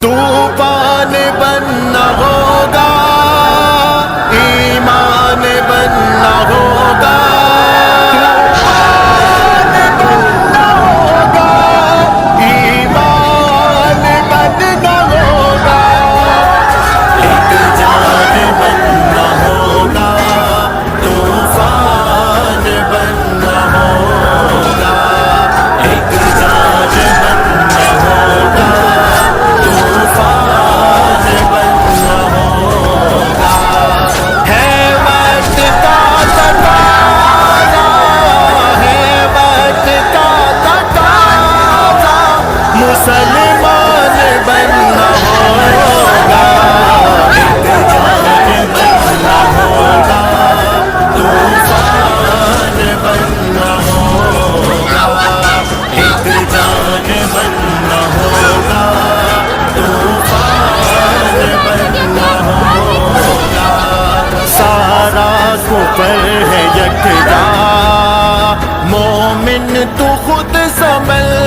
طوفان بننا ہوگا، ایمان بننا ہوگا، طوفان بننا ہوگا، ایمان بننا ہوگا، ایک جان بننا ہوگا، طوفان بننا ہوگا، ایک جان بننا ہوگا، طوفان بننا ہوگا، ہے وقت کا تقاضا، ہے وقت کا تقاضا، مسلمان بننا ہوگا، ایک جان بننا ہوگا، طوفان بننا ہوگا، ایک جان بننا ہوگا، طوفان بننا ہوگا، سارا کفر ہے یکجا، مومن تو خود سنبھل